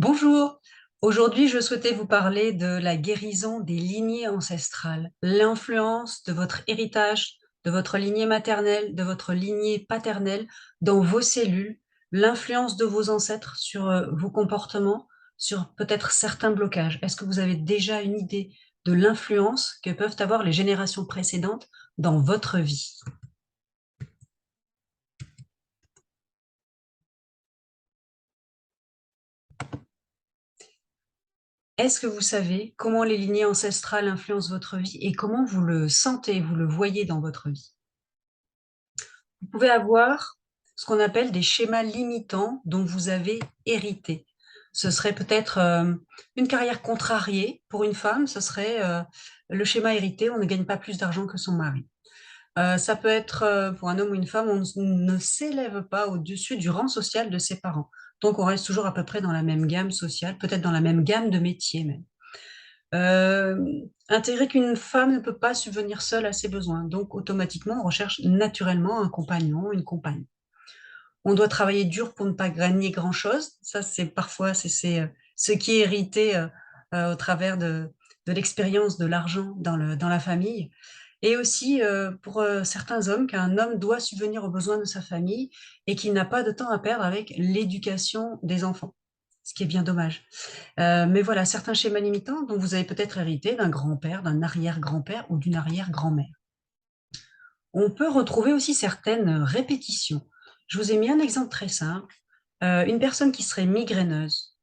Bonjour, aujourd'hui je souhaitais vous parler de la guérison des lignées ancestrales, l'influence de votre héritage, de votre lignée maternelle, de votre lignée paternelle dans vos cellules, l'influence de vos ancêtres sur vos comportements, sur peut-être certains blocages. Est-ce que vous avez déjà une idée de l'influence que peuvent avoir les générations précédentes dans votre vie? Est-ce que vous savez comment les lignées ancestrales influencent votre vie et comment vous le sentez, vous le voyez dans votre vie? Vous pouvez avoir ce qu'on appelle des schémas limitants dont vous avez hérité. Ce serait peut-être, une carrière contrariée pour une femme, ce serait, le schéma hérité: on ne gagne pas plus d'argent que son mari. Ça peut être, pour un homme ou une femme, on ne s'élève pas au-dessus du rang social de ses parents. Donc on reste toujours à peu près dans la même gamme sociale, peut-être dans la même gamme de métiers même. Intégrer qu'une femme ne peut pas subvenir seule à ses besoins, donc automatiquement, on recherche naturellement un compagnon, une compagne. On doit travailler dur pour ne pas gagner grand-chose. Ça, c'est parfois, ce qui est hérité, au travers de l'expérience de l'argent dans la famille et aussi, pour, certains hommes, qu'un homme doit subvenir aux besoins de sa famille et qu'il n'a pas de temps à perdre avec l'éducation des enfants, ce qui est bien dommage. Mais voilà, certains schémas limitants dont vous avez peut-être hérité d'un grand-père, d'un arrière-grand-père ou d'une arrière-grand-mère. On peut retrouver aussi certaines répétitions. Je vous ai mis un exemple très simple. Une personne qui serait migraineuse,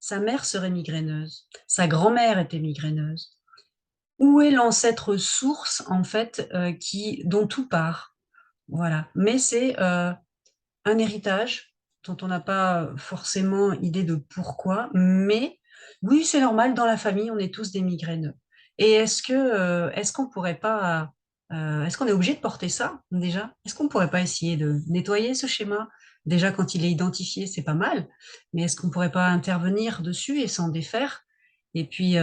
sa mère serait migraineuse, sa grand-mère était migraineuse. Où est l'ancêtre source, en fait, dont tout part? Voilà. Mais c'est un héritage dont on n'a pas forcément idée de pourquoi, mais oui, c'est normal, dans la famille, on est tous des migraineux. Et est-ce qu'on pourrait pas, est-ce qu'on est obligé de porter ça déjà? Est-ce qu'on pourrait pas essayer de nettoyer ce schéma? Déjà, quand il est identifié, c'est pas mal, mais est-ce qu'on pourrait pas intervenir dessus et s'en défaire? Et puis,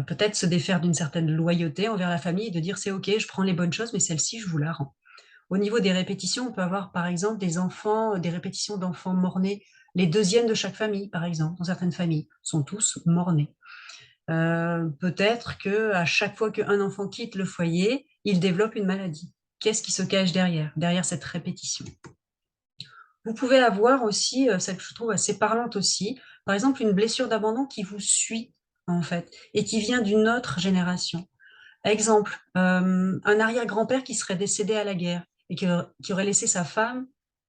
peut-être se défaire d'une certaine loyauté envers la famille et de dire: «C'est OK, je prends les bonnes choses, mais celle-ci, je vous la rends». Au niveau des répétitions, on peut avoir, par exemple, des répétitions d'enfants mort-nés. Les deuxièmes de chaque famille, par exemple, dans certaines familles, sont tous mort-nés. Peut-être qu'à chaque fois qu'un enfant quitte le foyer, il développe une maladie. Qu'est-ce qui se cache derrière cette répétition? Vous pouvez avoir aussi, celle que je trouve assez parlante aussi, par exemple, une blessure d'abandon qui vous suit, en fait, et qui vient d'une autre génération. Exemple, un arrière-grand-père qui serait décédé à la guerre et qui aurait laissé sa femme,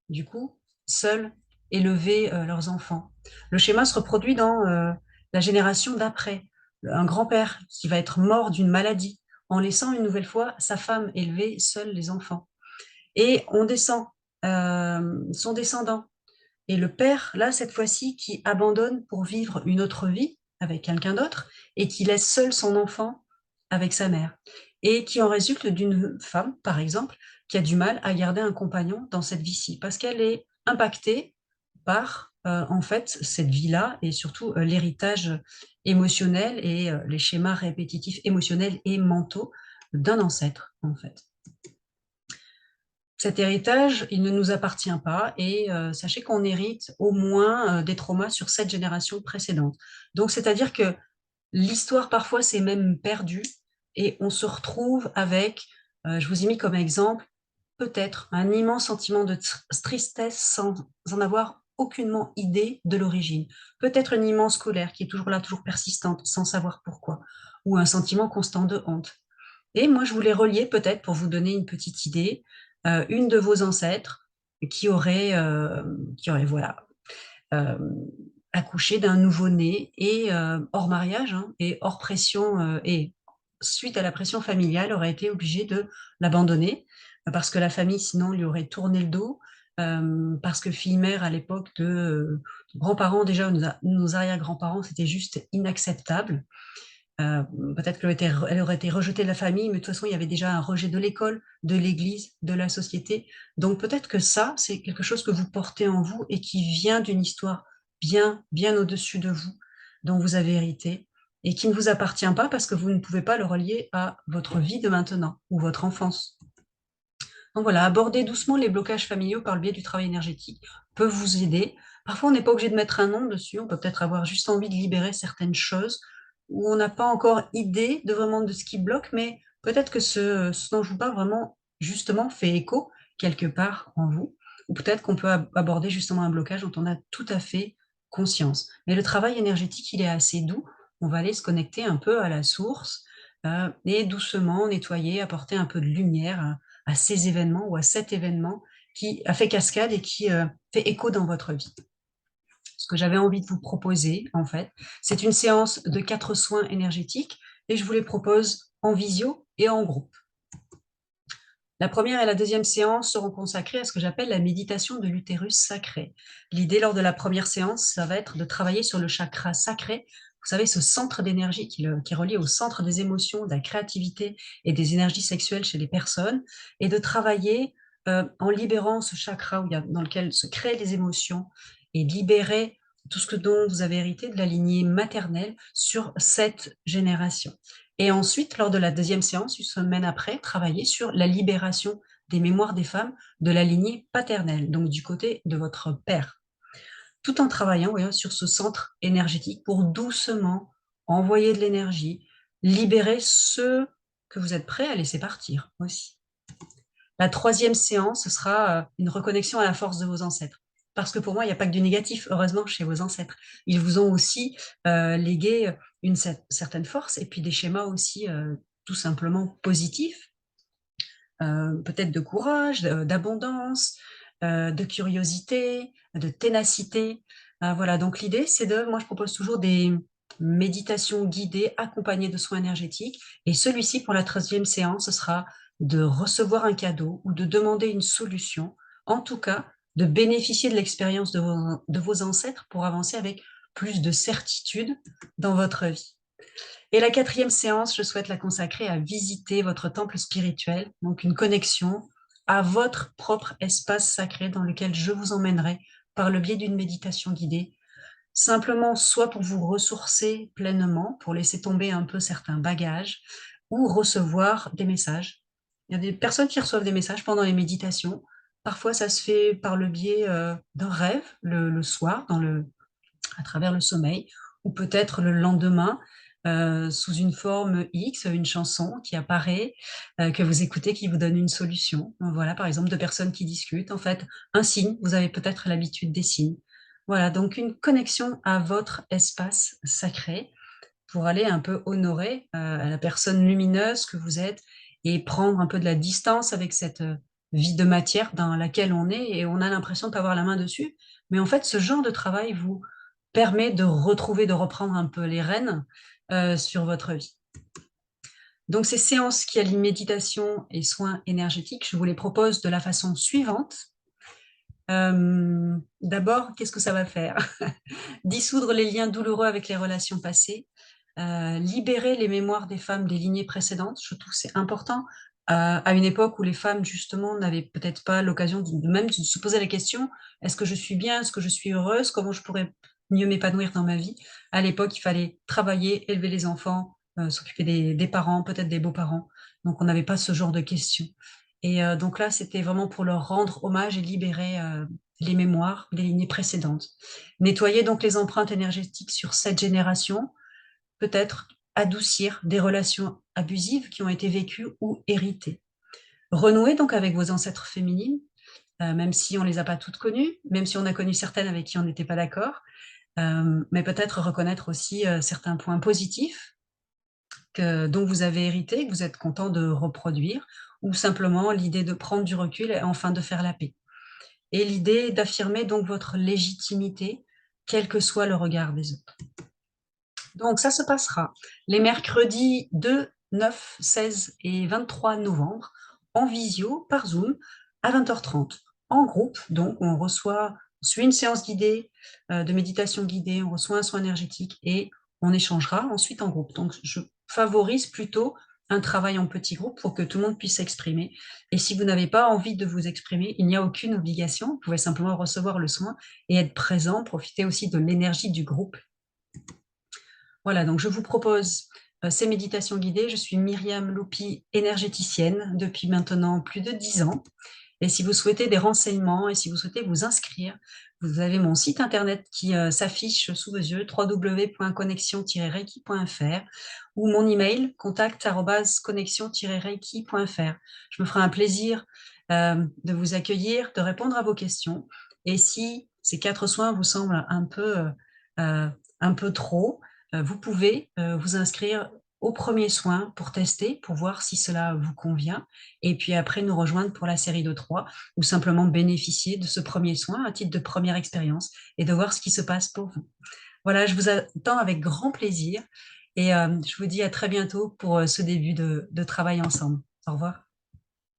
du coup, seule, élever, leurs enfants. Le schéma se reproduit dans, la génération d'après. Un grand-père qui va être mort d'une maladie, en laissant une nouvelle fois sa femme élever seule les enfants et on descend, son descendant et le père, là, cette fois-ci, qui abandonne pour vivre une autre vie avec quelqu'un d'autre et qui laisse seul son enfant avec sa mère et qui en résulte d'une femme, par exemple, qui a du mal à garder un compagnon dans cette vie-ci parce qu'elle est impactée par, en fait, cette vie-là et surtout, l'héritage émotionnel et les schémas répétitifs émotionnels et mentaux d'un ancêtre, en fait. Cet héritage, il ne nous appartient pas et sachez qu'on hérite au moins, des traumas sur 7 générations précédentes. Donc c'est-à-dire que l'histoire parfois s'est même perdue et on se retrouve avec, je vous ai mis comme exemple, peut-être un immense sentiment de tristesse sans en avoir aucunement idée de l'origine. Peut-être une immense colère qui est toujours là, toujours persistante, sans savoir pourquoi, ou un sentiment constant de honte. Et moi, je voulais relier peut-être pour vous donner une petite idée, une de vos ancêtres qui aurait voilà, hem, accouché d'un nouveau-né et hors mariage, hein, et hors pression, et suite à la pression familiale, aurait été obligée de l'abandonner, parce que la famille sinon lui aurait tourné le dos, parce que fille-mère à l'époque grands-parents déjà, nos arrière-grands-parents, c'était juste inacceptable. Heu, Peut-être elle aurait été rejetée de la famille, mais de toute façon, il y avait déjà un rejet de l'école, de l'église, de la société. Donc peut-être que ça, c'est quelque chose que vous portez en vous et qui vient d'une histoire bien, bien au-dessus de vous, dont vous avez hérité et qui ne vous appartient pas parce que vous ne pouvez pas le relier à votre vie de maintenant ou votre enfance. Donc voilà, aborder doucement les blocages familiaux par le biais du travail énergétique peut vous aider Parfois, on n'est pas obligé de mettre un nom dessus, on peut peut-être avoir juste envie de libérer certaines choses où on n'a pas encore idée de vraiment de ce qui bloque, mais peut-être que ce dont je vous parle vraiment, justement, fait écho quelque part en vous, ou peut-être qu'on peut aborder justement un blocage dont on a tout à fait conscience. Mais le travail énergétique, il est assez doux. On va aller se connecter un peu à la source et doucement nettoyer, apporter un peu de lumière à ces événements ou à cet événement qui a fait cascade et qui fait écho dans votre vie. Ce que j'avais envie de vous proposer, en fait, c'est une séance de 4 soins énergétiques et je vous les propose en visio et en groupe. La première et la deuxième séance seront consacrées à ce que j'appelle la méditation de l'utérus sacré. L'idée lors de la première séance, ça va être de travailler sur le chakra sacré. Vous savez, ce centre d'énergie qui est relié au centre des émotions, de la créativité et des énergies sexuelles chez les personnes, et de travailler en libérant ce chakra dans lequel se créent les émotions et libérer tout ce dont vous avez hérité de la lignée maternelle sur cette génération. Et ensuite, lors de la deuxième séance, une semaine après, travailler sur la libération des mémoires des femmes de la lignée paternelle, donc du côté de votre père, tout en travaillant sur ce centre énergétique pour doucement envoyer de l'énergie, libérer ceux que vous êtes prêts à laisser partir aussi. La troisième séance, ce sera une reconnexion à la force de vos ancêtres. Parce que pour moi, il n'y a pas que du négatif, heureusement, chez vos ancêtres. Ils vous ont aussi légué une certaine force et puis des schémas aussi tout simplement positifs, peut-être de courage, d'abondance, de curiosité, de ténacité. Voilà, donc l'idée, moi je propose toujours des méditations guidées accompagnées de soins énergétiques. Et celui-ci, pour la troisième séance, ce sera de recevoir un cadeau ou de demander une solution. En tout cas, de bénéficier de l'expérience de vos ancêtres pour avancer avec plus de certitude dans votre vie. Et la quatrième séance, je souhaite la consacrer à visiter votre temple spirituel, donc une connexion à votre propre espace sacré dans lequel je vous emmènerai par le biais d'une méditation guidée, simplement soit pour vous ressourcer pleinement, pour laisser tomber un peu certains bagages, ou recevoir des messages. Il y a des personnes qui reçoivent des messages pendant les méditations. Parfois, ça se fait par le biais d'un rêve le soir, à travers le sommeil, ou peut-être le lendemain, sous une forme X, une chanson qui apparaît, que vous écoutez, qui vous donne une solution. Voilà, par exemple, deux personnes qui discutent. En fait, un signe, vous avez peut-être l'habitude des signes. Voilà, donc une connexion à votre espace sacré pour aller un peu honorer la personne lumineuse que vous êtes et prendre un peu de la distance avec cette vie de matière dans laquelle on est et on a l'impression de pas avoir la main dessus. Mais en fait, ce genre de travail vous permet de retrouver, de reprendre un peu les rênes sur votre vie. Donc, ces séances qui allient méditation et soins énergétiques, je vous les propose de la façon suivante. D'abord, qu'est-ce que ça va faire? Dissoudre les liens douloureux avec les relations passées, libérer les mémoires des femmes des lignées précédentes. Je trouve que c'est important à une époque où les femmes, justement, n'avaient peut-être pas l'occasion même de se poser la question, est-ce que je suis bien, est-ce que je suis heureuse, comment je pourrais mieux m'épanouir dans ma vie? À l'époque, il fallait travailler, élever les enfants, s'occuper des parents, peut-être des beaux-parents. Donc, on n'avait pas ce genre de questions. Et donc là, c'était vraiment pour leur rendre hommage et libérer les mémoires des lignées précédentes. Nettoyer donc les empreintes énergétiques sur cette génération, peut-être adoucir des relations abusives qui ont été vécues ou héritées. Renouer donc avec vos ancêtres féminines, même si on ne les a pas toutes connues, même si on a connu certaines avec qui on n'était pas d'accord, mais peut-être reconnaître aussi certains points positifs dont vous avez hérité, que vous êtes content de reproduire, ou simplement l'idée de prendre du recul et enfin de faire la paix. Et l'idée d'affirmer donc votre légitimité, quel que soit le regard des autres. Donc ça se passera les mercredis 2, 9, 16 et 23 novembre en visio par Zoom à 20h30. En groupe, donc on suit une séance guidée, de méditation guidée, on reçoit un soin énergétique et on échangera ensuite en groupe. Donc je favorise plutôt un travail en petit groupe pour que tout le monde puisse s'exprimer. Et si vous n'avez pas envie de vous exprimer, il n'y a aucune obligation. Vous pouvez simplement recevoir le soin et être présent, profiter aussi de l'énergie du groupe. Voilà, donc je vous propose ces méditations guidées. Je suis Myriam Loupi, énergéticienne depuis maintenant plus de 10 ans. Et si vous souhaitez des renseignements et si vous souhaitez vous inscrire, vous avez mon site internet qui s'affiche sous vos yeux, www.connexion-reiki.fr, ou mon email, contact@connexion-reiki.fr. Je me ferai un plaisir de vous accueillir, de répondre à vos questions. Et si ces 4 soins vous semblent euh, un peu trop, vous pouvez vous inscrire au premier soin pour tester, pour voir si cela vous convient, et puis après nous rejoindre pour la série de 3, ou simplement bénéficier de ce premier soin à titre de première expérience et de voir ce qui se passe pour vous. Voilà, je vous attends avec grand plaisir et je vous dis à très bientôt pour ce début de travail ensemble. Au revoir.